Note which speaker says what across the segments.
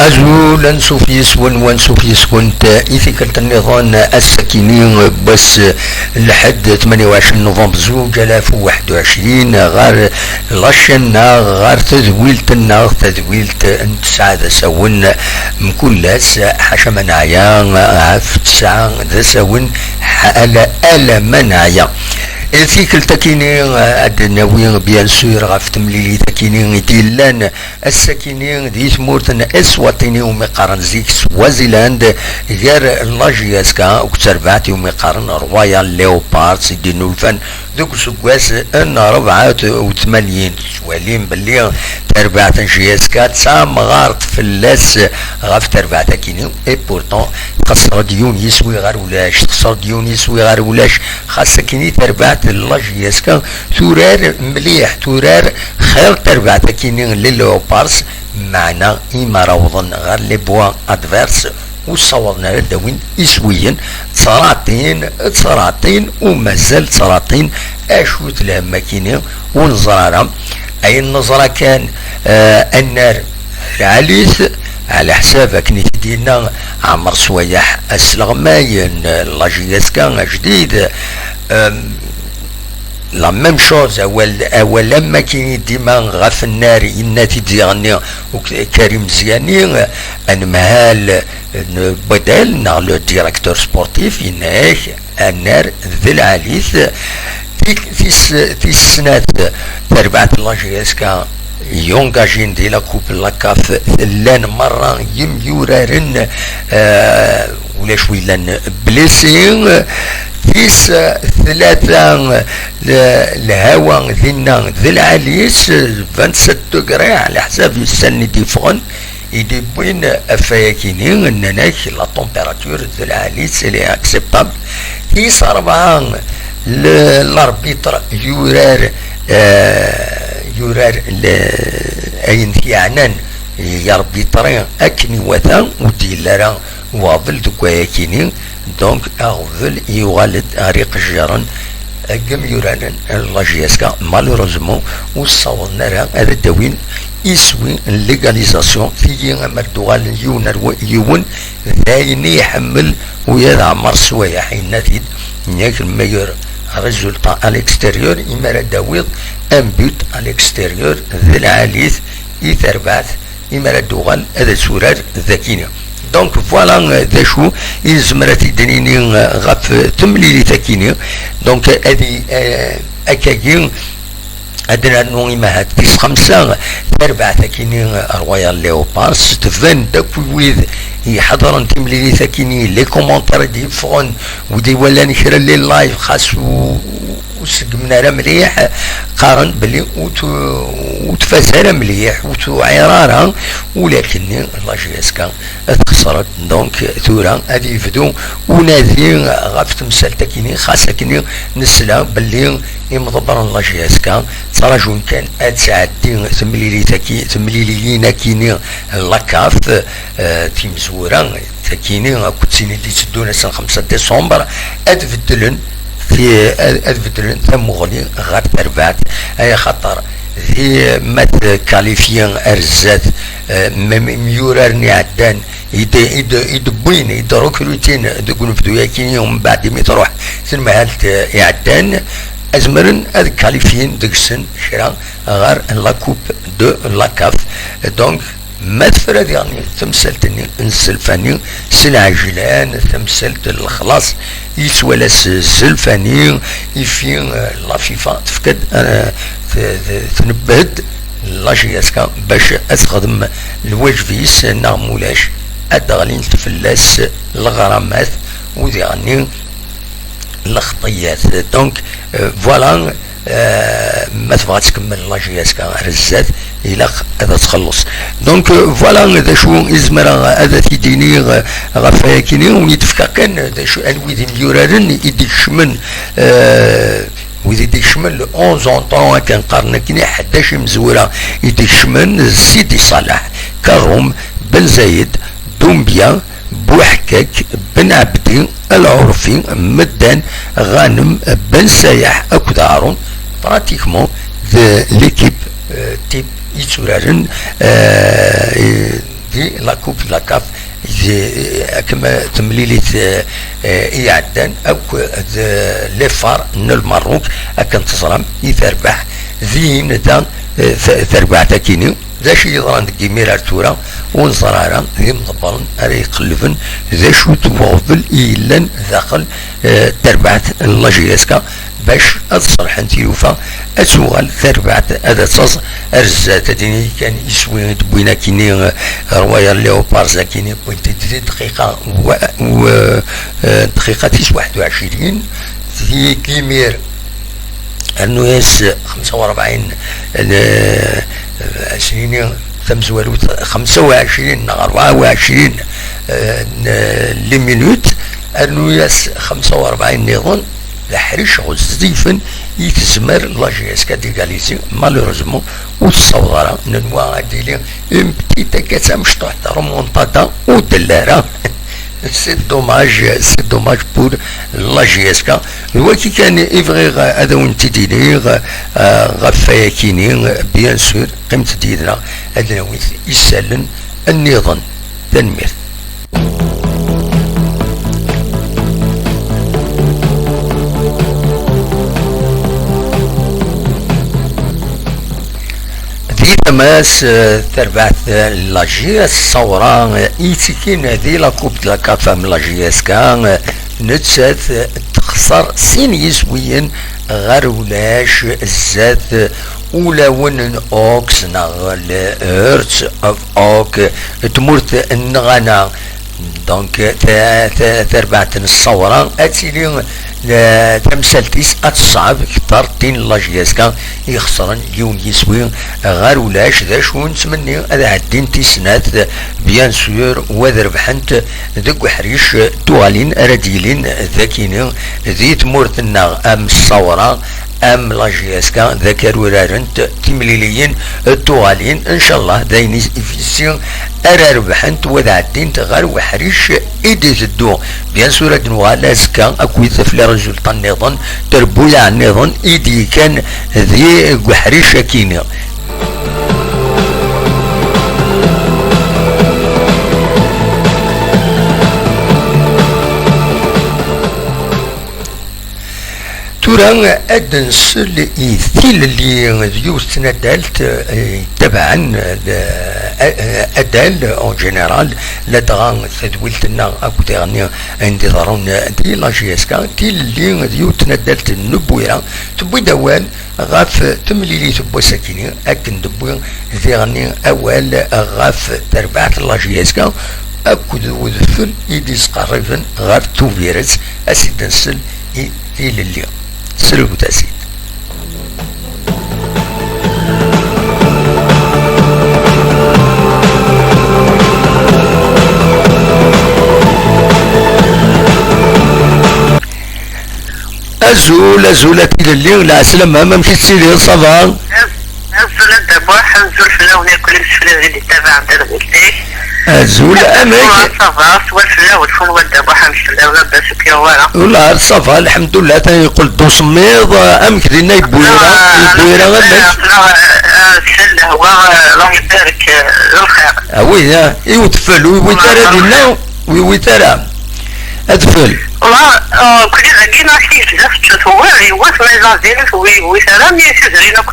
Speaker 1: أزول نشوف يسون ونشوف يسكن إثيكلت النظام السكيني بس لحد 28 نوفمبر 2021 غير لاشنا غير تذويلت سعادة سون مكلاس حاشا منايا عف تسعة ذا سون على منايا الفيكل تكيني أدناوي بيان سور غاف تمليلي تكيني ديلان السكيني دي ثمورتنا اسواتيني ومقارن زيك سوازيلاند غير لاجياسكا وكتربعتي ومقارن رويال ليوباردز دي نولفان دوك سكواس ان 84 سوالين باللي تربعت جياسكا تسا مغارت في اللاس غاف تربعت كيني اي بورتون خسر ديون يسوي غير ولاش خسر ديون يسوي غير ولاش خاصة كيني تربعت اللاجياسكا تورار مليح تورار خير تربعت كيني لليوبارس معنا إما روضن غير لي بوا ادفيرس وصورنا لدوين اسويا تصراتين ومازال تصراتين اشوت لها ماكينة ونزرارة اي النظرة كان النار العليث على حسابك نتدينا عمر سويح السلغماين لاجياسكا جديد لا ميم شوز اول لما كاين ديما غاف النار الناتي ديالنا كريم زياني ان مهال بدل لو ديريكتور سبورتيف يناك النار ذي العليث في السنة تربعت لاجياسكا يونغاجين دي لا كوب لاكاف لان مرة يورارن ولا شوي لان بليسين فيس ثلاثة الهواء ذينا ذي العليس 27 دوغري على حساب السن ديفون يدي بوين افاكينين اننا لا تمبيراتور ذي العليس اللي اكسبتابل فيس 4 الاربيتر يورار اين ثيعنان يربيترين اكني وثان وديلارا وابل دكواياكينين دونك اغفل يغالد اريق الجيران اقم يورانن لاجياسكا مالوروزمون وصورنا لها هذا الدوين يسوي الليغاليزاسيون في مردوغال يون ذاين يحمل ويدعمر سوايا حين نتيد نياك الميور ريزولتا الاكستيريور اما داويض ان بوت الاكستيريور ذي العاليث يثربعث اما الدوغال هذا سورار ذاكينه دونك فوالا ذا شو يزمرت الدنيني غاف تمليلي تاكيني دونك هذه اكاكين عندنا نوعي ما هاتيس 5 4 تاكيني رويال ليوبارس تفن داك ويذ يحضرن تمليلي تاكيني لي كومونتير دي فون ودي ولا نشرا لي لايف خاص وسقمنا راه مليح قارن بلي وتفازر مليح وتعيرارها ولكن لاجياسكا خسرت دونك ثورا هذه يفدو ونادي غاف تمثال تاكيني خاصة كيني نسلا بلي يمضبر لاجياسكا تراجون كان اتساعدين تمليلينا كيني لاكاف تيمزورا تاكيني كنتيني اللي تدونا سنة 5 ديسمبر اتفدلن في الفدرن ثم غني غير تربعت اي خطر في مات كاليفيان ارزات ميورارني عدان يدبوين يدروكروتين تقول في دوياكين يوم بعد ما تروح ثم هالت يعدان ازمرن هذ كاليفيين دكسن شرا غير لاكوب دو لاكاف دونك ما تفرد يعني تمثلتني انسلفاني سنعجلان تمثلت الخلاص يسوالس الزلفاني يفين لا فيفا تفكد تنبهد لاجياسكا باش اتخدم الواجبيس نعمولاش ادغالين تفلاس الغرامات وذي الخطيات دونك فوالا ما تبغى تكمل لاجياسكا رزات الى هذا تخلص دونك فوالا ذا شو ازمر هذا تيديني غفاكيني ونيتفكا كان ذا شو الويدي ميورارن يدي شمن ويدي شمن 11 طون كان قارنا كيني 11 مزوره يدي شمن سيدي صالح كروم بن زايد دومبيا بوحكاك بن عبدي العرفي مدان غانم بن سايح اكو هارون براتيكمون ليكيب تيب يتورارن دي لا كوب لا كاف كما تمليليت يعدان او ليفار من الماروك اكن تصرم يتربح زين دا تربع تاكيني ذا شي يضران دكي ميرار تورا ونصرارا ذي مضبرن اري يقلبن ذا شو توفل إلا داخل تربعت اللاجياسكا باش اتصرح انت يوفا اتوغل تربعت هذا تص ارزات ديني كان يسوي دبوينا كيني رواية ليو بارزا كيني بوينت دقيقة دقيقة 21 في كيمير انه ياس 45 سنين 25 24 لمينوت انه ياس 45 نظن لحريش غزيفن يتزمر لاجياسكا ديغاليزي مالوريزمون وتصورها ننوى ديلي اون بتيتا كاسا مش تحت رومونتادا ودلارا سي دوماج بور لاجياسكا هو كي كان يبغي هذا وانت ديني غفايا كيني بيان سور قيمة ديدنا هذا يسالن النظام تنمير ماس تربعت لاجياس الصورة ايتيكين هذه لا كوب دلا كافا من لاجياس كان نتسات تخسر سين يسويا غير ولاش الزات ولا ون اوكس نغل هرتز اوف اوك تمرت النغانا دونك تربعت الصورة اتيلي تمثالتيس اتصعب كتر تين لاجياسكا يخسرن يون يسوي غير ولاش ذا شو نتمني هذا عدين تيسنات بيان سور وذا ربحنت ذك حريش توالين ارديلين ذاكينين ذي تمورتنا ام الصورة ام لاجياسكا ذاكر ورارنت تمليليين توالين ان شاء الله داين يفيسيون ارى ربحنت وذا عدين غير وحريش ايدي تدو بيان سور دنوغالا زكا اكوي ثفلي رجل النظام تربويا النظام ايدي كان ذي وحريش كيني تورا ادنس الثيل اللي ديوس ندالت تبعا ادال اون جينيرال لا تغان تدويلتنا اكو تغني عندي ضرون دي لاجياسكا تيل اللي ديوت ندالت النبويا تبوي دوال غاف تمليلي تبو ساكيني اكن دبوي تغني اول غاف تربعت لاجياسكا اكو ذفل يديس قريبا غاف تو فيروس اسيدنسل تيل اللي سلوك تأسيد أزولتي للي لا سلامة ما مشيت سيدي صافا
Speaker 2: أزول دابا نزول فلاوني كل الفلا اللي تابع عندنا قلتي
Speaker 1: أزول أمريكا
Speaker 2: صافا سوا الفلا والفول دابا حنشلا ولا باس كي
Speaker 1: ولا صافا الحمد لله تاني يقول دوسميض أمك دينا يبويرا غمس
Speaker 2: سل هو الله يبارك الخير
Speaker 1: وي يوتفل ويترى دينا ويترى أدفل
Speaker 2: والله كل كيما حكيت لفت ثواري واش ما يزازينش ويسلام يسدرينا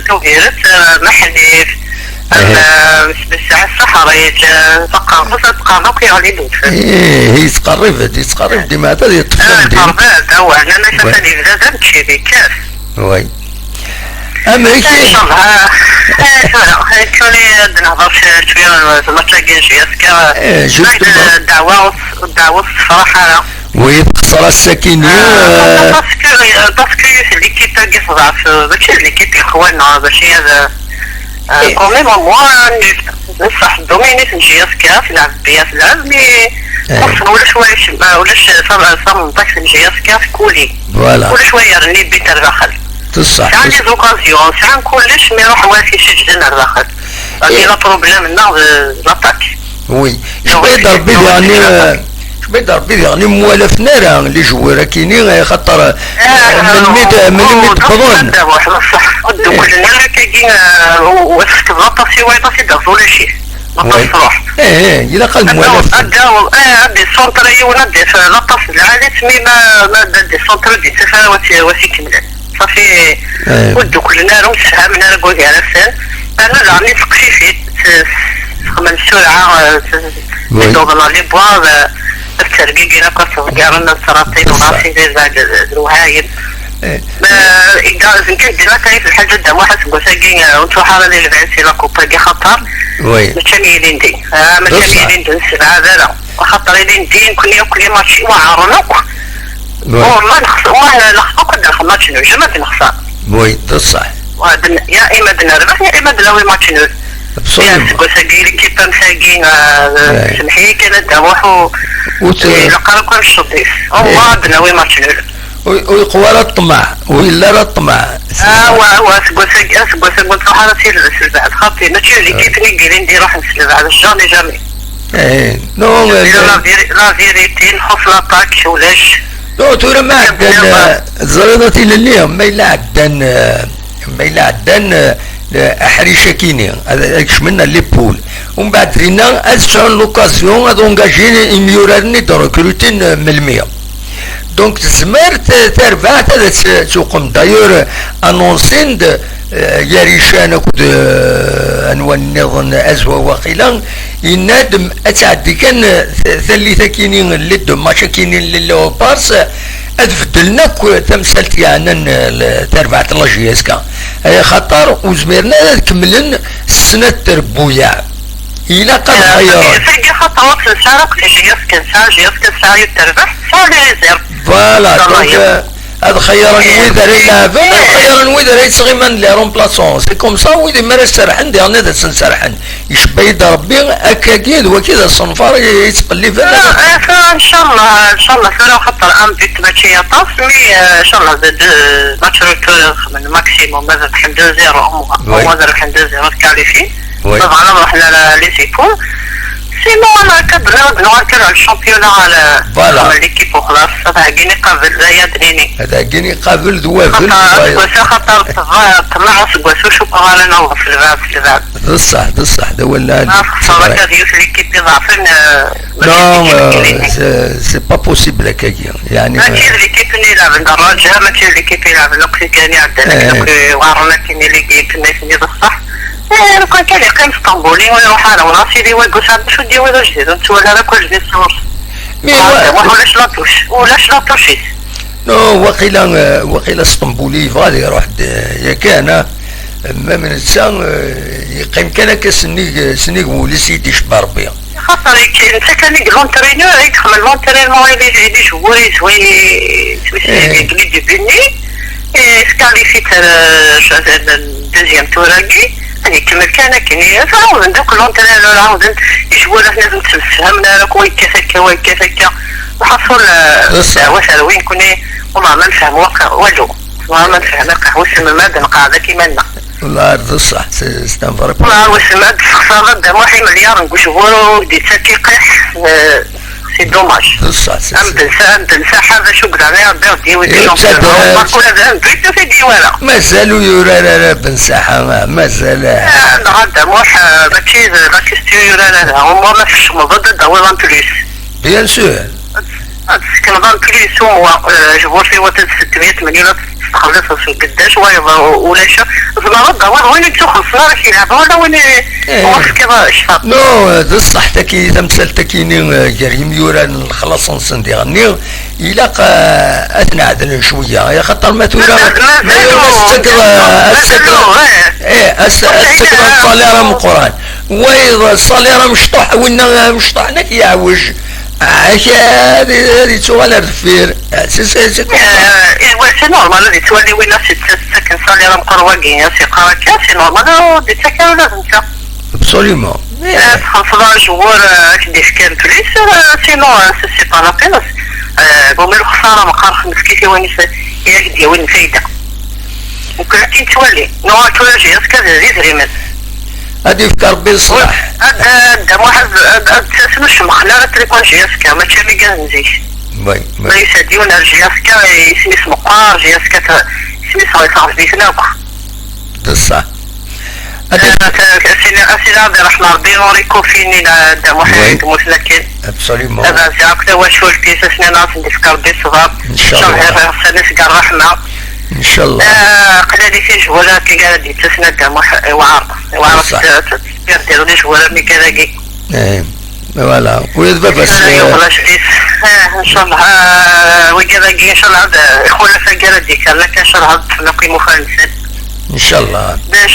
Speaker 2: توفيرت محليف بالساعة الصحراء تقرب كي غادي ندوت
Speaker 1: هي تقرب ديما هذا يطفل
Speaker 2: ديما هو انا شفتني بزاف تمشي بكاف
Speaker 1: وي امريكا
Speaker 2: ان شاء الله كوني نهضر شويه ما تلاقينش ياسكا الدعوه الصراحه
Speaker 1: ويخسر السكينة
Speaker 2: باسكو ليكيب تاعي ضعف ماشي ليكيب اخواننا باش هذا كوميم موا نصح الدومينيت نجي ياسكا في لعب بياس لعب مي ولا شويه ولاش صار نطيح نجي ياسكا في كولي كل شويه راني بيت الداخل
Speaker 1: تصح
Speaker 2: عندي زوكازيون ساعه كلش ما يروح واسي شي جدنا الداخل راني لا بروبليم النار لاطاك
Speaker 1: وي بيضرب يعني موالف نارا اللي جواره كيني خاطر من ميت بضون
Speaker 2: بصح كلنا كاين وسط الغطا سي وايطه سي داف ولا شي لطاس تروح
Speaker 1: إلا قال المؤلف
Speaker 2: أدي السونتر ونادي في لطاس العالي تسمي ما دي السونتر دي تفا وسي كملان صافي ودو كلنا راه تفهمنا نقول على السن أنا راني تقشيفيت خمن السرعة دوبنا لي بوا الترقيق هنا قصة قارنا السراطين وراسي زي بعد الوهايب إذا يمكن ديما كاين في الحاجة دا واحد ساقين وانتو حالة اللي بعثي لا كوبا كي خطر متشميلين دي متشميلين دي السبعة ذا وخطر لين دين كل ماتشي وعارنوك وما نخسر وما نخسر كنا خماتش نوجه ما بنخسر
Speaker 1: وي صح
Speaker 2: يا إما بنربح يا إما بنوي ماتش نوجه ساقين كيبا مساقين سمحي كانت دواحو لقرب كل الشطيف والله بنوي ماتش نوجه
Speaker 1: ويقوى الطمع وإلا الطمع
Speaker 2: سقوسا صراحة نسير بعد خاطري ماشي اللي كيف نقدر ندير روح نسير بعد جامي
Speaker 1: نو
Speaker 2: لا فيريتي نحط لاطاك ولاش
Speaker 1: نو تورا ما عدن زريضتي لليوم ما إلا عدن أحريشة كيني هذا شمنا لي بول ومن بعد رينا أزشان لوكاسيون هذا انجاجيني إميوراني دو ريكروتين ملمية دونك تزمر تربع تسوقم دايور انونسين ياريشان كود انوان نظن ازوا وقيلا ينادم اتعدي كان ثلثة كينين اللي ماشا كينين للو بارس ادفدلناك تمثلت يعني تربع تلاجيسكا هي خطر وزميرنا نكملن السنة تربويا إلا قد غيرت
Speaker 2: في خطوات السارق جيسكن سار يتربح سار ريزيرف
Speaker 1: فوالا دونك هذا خيرني ويدر يلعب خيرني ويدر يصغي من لي رومبلاسون سي كوم سا ويدي مرا سرحن دي انا سنسرحن يشبه يدير ربي اكاكيد وكذا الصنفار يتقلي
Speaker 2: فيها ان شاء الله فلو خطر ام بيت ماتشي طاس مي ان شاء الله زاد ماتش روتور من ماكسيموم ماذا بحال 2-0 ماذا بحال 2-0 كاليفي طبعا نروح لي سيكون سينو انا كبر نوكل الشامبيون على ليكيب وخلاص هذا جيني قابل لا يدريني
Speaker 1: هذا جيني قابل دوافل
Speaker 2: خطر طلع سقوسو شو قال انا في الباب
Speaker 1: صح ده ولا
Speaker 2: صراحه ديوس ليكيب ضعفن
Speaker 1: نو سي با بوسيبل كاكي يعني
Speaker 2: ماشي ليكيب نلعب الدراجه ماشي ليكيب يلعب لوكسي كان عندنا وعرنا كني ليكيب الناس بصح كان يقيم اسطنبولي ويروح على وناصري ويقول عاد شو دي ولا جديد انت ولا لا كل جديد صور ولاش لاطوشيت
Speaker 1: نو وقيلا اسطنبولي فغادي يروح يا كان ما من السان يقيم كان كسنيق ولسيتي شبار بيا
Speaker 2: خاطر انت كان لونترينور يدخل لونترينمون يدي جوي شوي دي بني سكاليفيت دوزيام توراكي هذه كما كان كني فهو من دوك لونترينور عاود يجبوا له لازم تفهمنا لك ويكافك وحصل واش وين كوني والله ما نفهم والو والله ما نفهم القهوه الماده القاعده كيما لنا
Speaker 1: والله هذا الصح استنفر
Speaker 2: والله واش الماده خساره دا واحد مليار نقول شوفوا دي تاكيقح سي دوماج
Speaker 1: صح
Speaker 2: ننسى هذا شو قال عليها بيردي ويديرهم في ديوالا
Speaker 1: مازالوا يورا بنساحة مازال
Speaker 2: هذا موح ماشي لا كيستيو يورا هما ما فيش مضاد دواء بليس
Speaker 1: بيان سور
Speaker 2: كان بليس هو جبور في وقت 600 مليون تخلصها في قداش ولا شا زمان الدواء وين تدخل صار يلعب ولا وين وقت كذا اشفاق
Speaker 1: نو ذا صح تكي تمثل تكيني جريم يورا خلاص نصندي غني إلا أثنى عدنا شوية يا خطر ما تورا ما استكرا الصاليرة من القرآن وإذا الصاليرة مشطوح وإنها مشطوحنا يعوج هذه سؤال الفير
Speaker 2: سي نورمال هذه تولي وين ساكن صاليرة مقروقين سي قراكا سي نورمال دي ساكن لازم تا
Speaker 1: ابسوليومون
Speaker 2: 15 جوار كدي سكان بليس سينو سي با لا بين بومير خساره مقارخ مسكيتي وين ياك وين فايده ممكن تولي نوع تولي اسكا زيد ريمز
Speaker 1: هادي فكر بالصلاح
Speaker 2: هذا واحد تسمش مخنا تليفون جياسكا ما تشامي كاع نزيش
Speaker 1: وي
Speaker 2: ليس ديونا جياسكا اسمه قار جياسكا اسمه صايصاف بيتنا
Speaker 1: بصح
Speaker 2: سيدي عبد الرحمن ربي يوريكم فيني دا محمد مسلكين
Speaker 1: ابسوليومون
Speaker 2: دابا زعما واش ولتي سنين ناس ندير ربي الصغار
Speaker 1: ان شاء الله
Speaker 2: سنه الرحمه
Speaker 1: ان شاء الله
Speaker 2: قلالي في جوله كي قال دي تسنى دا وعرض ديروا لي جوله مي كذاكي
Speaker 1: فوالا ويدبر بس
Speaker 2: ان شاء الله وكذاكي ان شاء الله خونا فقال ديك لك ان شاء الله نقيموا فرنسا
Speaker 1: ان شاء الله
Speaker 2: باش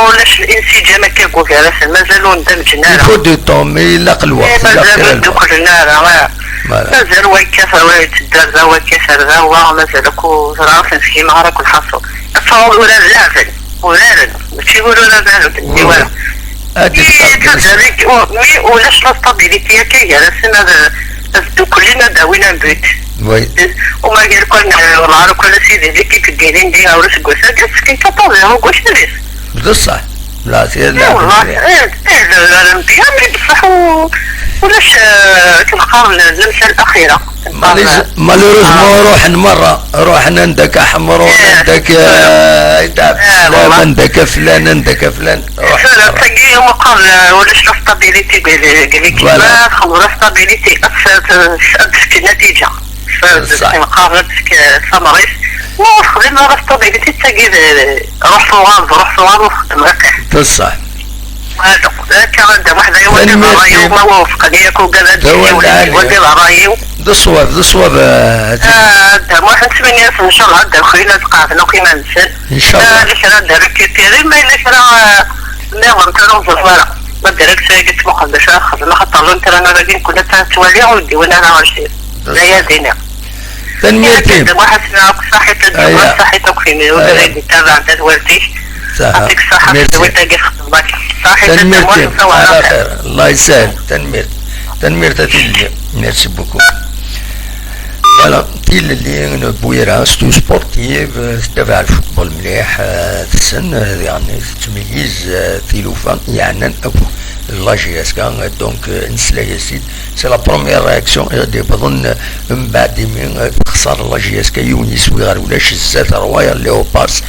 Speaker 2: ولاش الانسجام كيقول فيها مازالوا ندمجنا
Speaker 1: يفوت دو طون مي لاق الوقت
Speaker 2: مازال دخلنا مازال وكيف الدرزه وكيف الرزاوه مازال كو راسن في معرك الحصول الصواب ولا زعفل ولا ماشي يقولوا لا زعفل ولا كذلك ولاش لا ستابيليتي كاينه لسنا كلنا داوينا بيت
Speaker 1: وي
Speaker 2: وما قال لكم والله كل سيدي اللي كيف دايرين ديها ولا شكوسه كاين كطوزه هو واش ندير
Speaker 1: بصح لا سير لا
Speaker 2: والله الانبياء بصح ولاش كنقارن اللمسه الاخيره
Speaker 1: مالوريزمون روح عندك حمر عندك فلان عندك فلان عندك فلان روح
Speaker 2: تلقى مقارنه ولاش لا ستابيليتي قال لك ما خمر ستابيليتي في النتيجه مقارنتك سمريس وخدمنا لا ستابيليتي تلقى روح صواب وخدم هكا
Speaker 1: بصح
Speaker 2: كان واحد يوم رايو ما وافقني ياكو قال ودي رايو
Speaker 1: ذا الصواب
Speaker 2: دا واحد 8 ان شاء الله دا خوينا تقاتلوا كيما نسال
Speaker 1: ان شاء الله
Speaker 2: اللي كان دار كثير ما الا كان نعم كانوا زفاره ما دارك ساكت مقدس خدمه خاطر انت انا غادي كنا تتوالي ودي وانا راه لا يا زينه
Speaker 1: تنميتي
Speaker 2: واحد صحيت صحيتك فيني ولا تابع تدورتي يعطيك الصحة ويتاقي خدمتك
Speaker 1: تنميرتي على خير الله يسهل تنمير تتيلي ميرسي بوكو فوالا تيل اللي بويرا ستو سبورتيف تبع الفوتبول مليح السن يعني تميز تيلوفا يعني لا جي اس كان دونك نسلا ياسين سي لا بروميير رياكسيون غادي بظن من بعد من خسر لا جي اس كي يونس وغير ولاش الزات رويال ليوبارس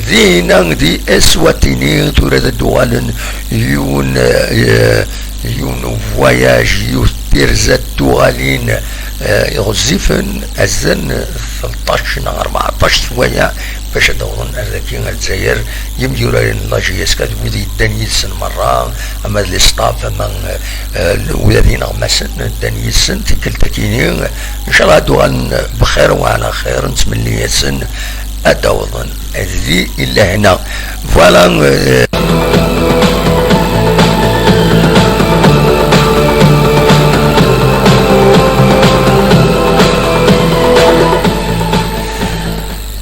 Speaker 1: دي اسواتيني تورا دوالن يون فواياج يوتيرزات دوالين يغزفن أزن 13 نهار 14 شوية باش دورن أركين الجزائر يمجرين لاجي يسكت ودي دانيسن مرة أما الستاف أما الذين غمسن دانيسن تكل تكينين إن شاء الله دوان بخير وعلى خير نتمنى يسن أدوضن ذي إلا هنا فوالا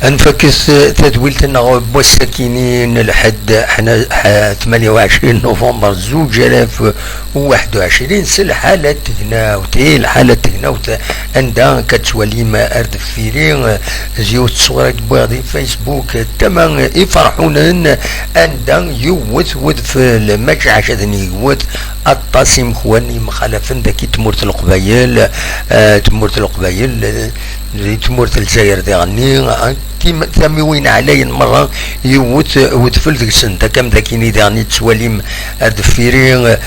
Speaker 1: انفكس تدويلتنا بوسكينين لحد حنا 28 نوفمبر 2021 سل حالة تغناوتي الحالة تغناوت عندها كتولي ما ارد فيرين زيوت صورة بوغدي فيسبوك تمام يفرحون عندها يوث في الماتش عشان يوث الطاسم خواني مخالفين ذاك تمورت القبايل تمورت الجزائر ديغني تامي وين علي مرة يوت ودفل ذيك السنة كم ذاكيني ديغني تسواليم دفيرين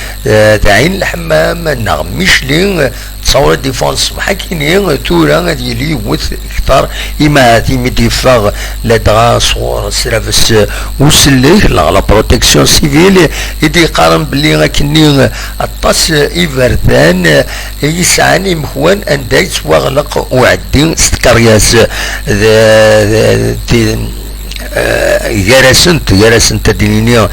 Speaker 1: داعين الحمام نغم ميشلين تصور ديفونس حكيني تورا غادي لي يوت اكثر اما تيمي ديفاغ لدغا صور سيرافيس وسليك لا بروتيكسيون سيفيل يدي قارن بلي غاكني الطاس إيفردان يسعني مخوان أن دايت واغلق وعدين ستكرياس جرسنت دينيا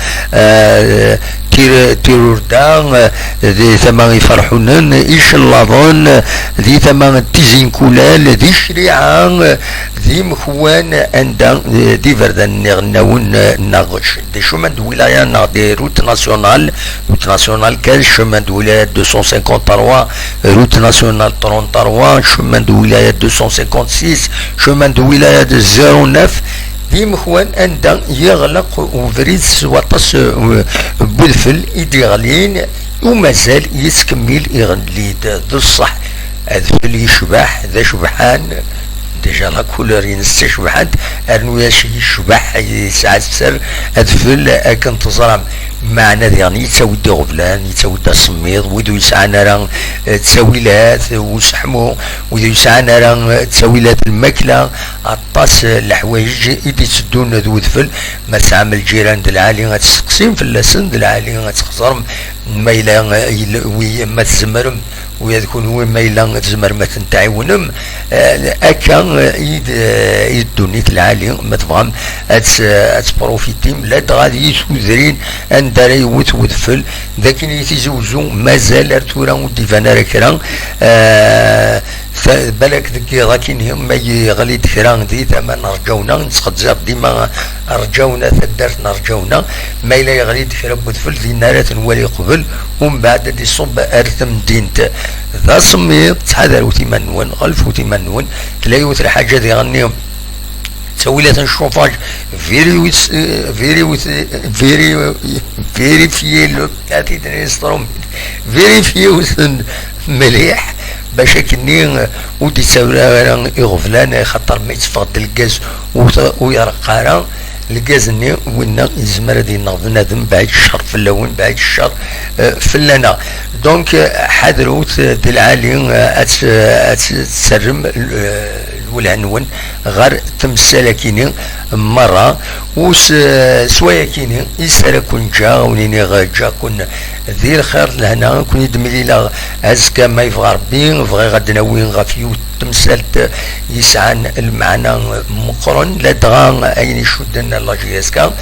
Speaker 1: تيروردان ذي ثمان يفرحونن إيش اللظون ذي ثمان تيزين كولال ذي شريعة ذي مخوان عندن ذي فردان نغنون نغش دي شمان دولايا نغ دي روت ناسيونال كان شمان دولايا 253 روت ناسيونال 33 شمان دولايا 256 شمان دولايا 09 دي مخوان عندها يغلق وفريز وطس بودفل يديغلين ومازال يسكمل يغليد ذو الصح هذا اللي يشبح ذا شبحان ديجا لا كولور ينستشبحت ارنو ياشي يشبح يسعى السر ادفل اكن تزرم معنى يعني يتسوي دي غفلان يتسوي دا السميض ويدو يسعى راه تساويلات وسحمو ويدو يسعى راه تساويلات الماكلة عطاس الحوايج يدي تسدون ذو ذفل ما تعمل الجيران د العالي غتسقسيم في اللسن د العالي غتخزرم ميلا ما تزمرم ويكون هو ميلا تزمر ما تنتعاونم اكا يدونيك العالي ما تفهم اتبروفيتيم لا غادي يسوذرين ان داري يوت ودفل ذاك يتزوجو مازال ارتورا وديفانا ركرا بالك ذكي راكين ما يغلي دكران دي ثما نرجونا نتخزاب ديما رجونا ثدرت نرجونا ما الا يغلي دكرا بدفل دي نارات نولي قبل ومن بعد دي صب ارثم دينت ذا سميت تحذر وتمنون غلف وتمنون تلاقيوت الحاجه دي غنيهم تسويلات الشوفاج فيريفيي تاتي تنستروم فيريفيي مليح باش كني ودي تساوي يغفلان خاطر ما يتفقد الغاز ويرقى الغاز ني وين يزمر دي بنادم بعد الشهر في اللون بعد الشهر في اللنا دونك حذروت دي العالي تسرم والعنون غير تمثال كيني مرة وس سوايا كيني يسأل كون جا ونيني غا كون ذي الخير لهنا كون يدملي لا هزكا ما يبغى ربي بغي غادنا وين غافيو تمثالت يسعان المعنى مقرن لا دغا اين يشدنا لا جيسكا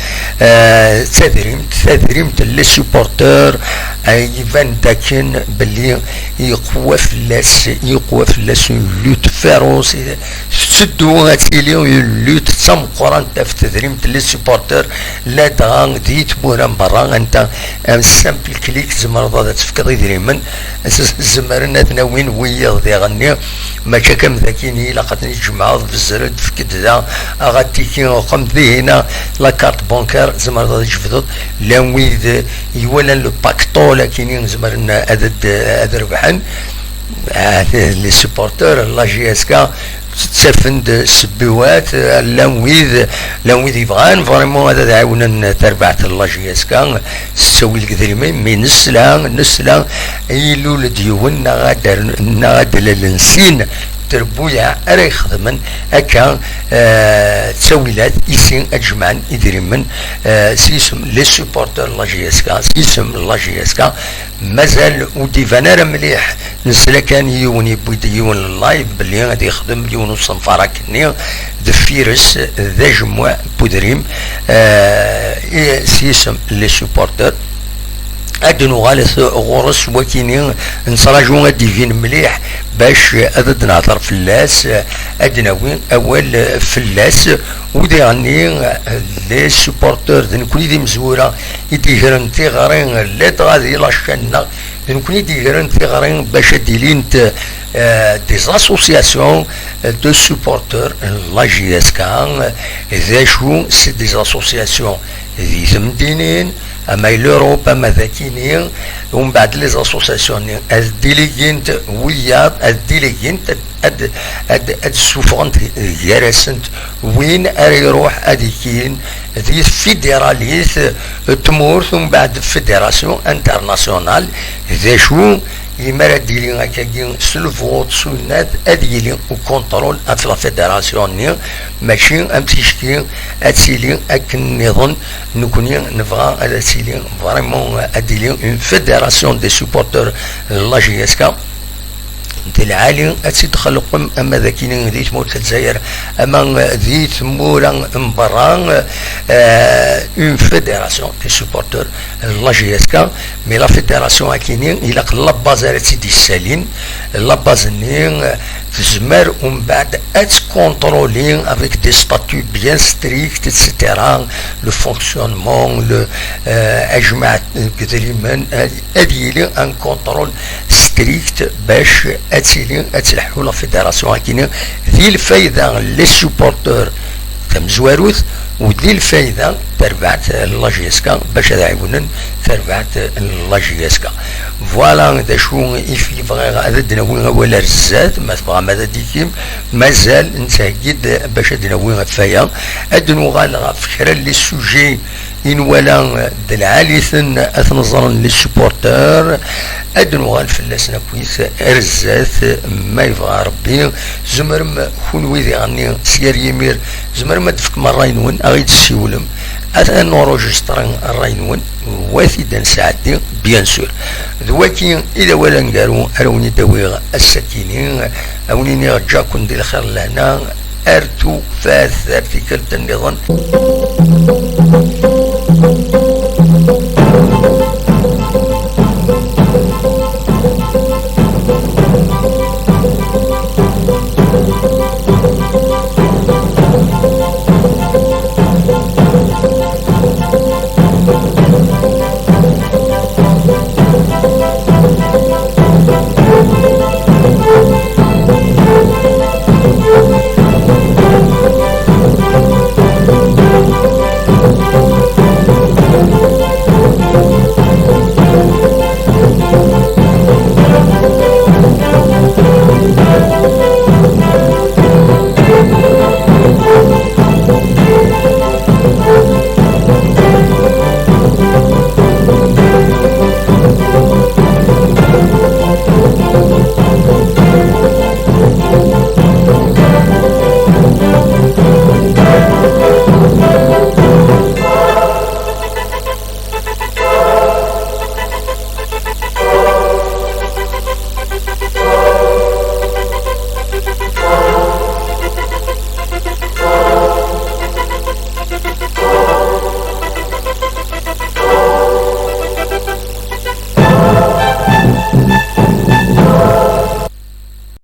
Speaker 1: تثريمت لي سوبورتور يبان داكن باللي يقوى في اللاس لوت فيروس تسدو غاتيليو لوت تمقرن في تثريمت لي سوبورتور لا دغا ديت مورا برا انت سامبل كليك زمر تفكر يدريمن زمرنا تناوين ويا ذي غني ما كم ذاكيني لقد نجمع بالزرد في كذا اغاتيكي وقم ذي هنا لا كارت بانكار زمر يجفض لويد يولا لو باكتو لكن زمرنا ادد ربحن لي سوبورتور لا جي اس كا تسفند سبوات لويد يبغان فريمون هذا تعاونا تربعت الله جي اس كا تسوي الكثيرين من نسلا يلو لديون نغادر للنسين تربويا اري خدمن اكا تسويلات يسين اجمعا يدريمن سيسم لي سوبورتور لا جي اس كا سيسم لا جي اس كا مازال وديفانا مليح نسلا كان يوني بيديون اللايف باللي غادي يخدم يون الصنفره كني دفيرس ذا جموع بودريم سيسم لي سوبورتور ادنو غالث غورس وكيني نصراجو ديفين مليح باش ادد نهضر في اللاس ادناوين اول في اللاس ودي غني لي سوبورتور نكون دي مزوره يديرن تيغارين لا تغادي لا شنا نكون ديرن تيغارين باش ديلينت دي اسوسياسيون دو سوبورتور لا جي اس كان ذا شو سي دي اسوسياسيون ذي زمدينين اما لوروب اما ذاكينين ومن بعد لي اسوسياسيون الديليغينت ويا الديليغينت اد سوفونت يرسنت وين يروح اديكين ذي فيدراليز تمور ثم بعد فيدراسيون انترناسيونال ذا شو يمرا ديلين هكاكين سلفوت سونات اديلين وكونترول في لا فيدراسيون ني ماشي امتيشكين اتسيلين اكن نظن نكوني نبغى اتسيلين فريمون اديلين اون فيدراسيون دي سوبورتور لا جي اس كا دي العالي اتخلقهم اما ذاكين ذي تموت الجزائر اما ذي تمورا مبران اون فيدراسيون دي سوبورتور لا جي اس كا مي لا فيدراسيون اكينين الى لا باز على سيدي السالين لا باز نين تزمر ومن بعد اتكونترولين افيك دي ستاتيو بيان ستريكت اتسيتيرا لو فونكسيونمون لو اجمع كتريمان اديلي ان كونترول ستريكت باش اتلحوا لا فيدراسيون كاين ذي الفايده لي سوبورتور تم زواروث وذي الفايده تربعت لا جي اس كا باش يعاونن تربعت لاجياسكا فوالا دا شو يفي فغير هذا دناوين ولا رزات ما تبغى ماذا ديكيم مازال نتاكد باش دناوين فيا ادنو غانا فكرة لي سوجي إن ولا دلعاليثن أثنظرا للسبورتر أدنو غالفلاسنا كويس أرزات ما يبغى ربي زمرم كون ويدي غني سيار يمير زمرم تفك مراينون أغيد السيولم أثنى نورجستران الراينون واثدا ساعتين بيان سور ذواتي إذا ولا نقارو أروني داويغ السكينين أوني نرجعكم دي الخير لهنا أرتو فاثر في كلتا النظام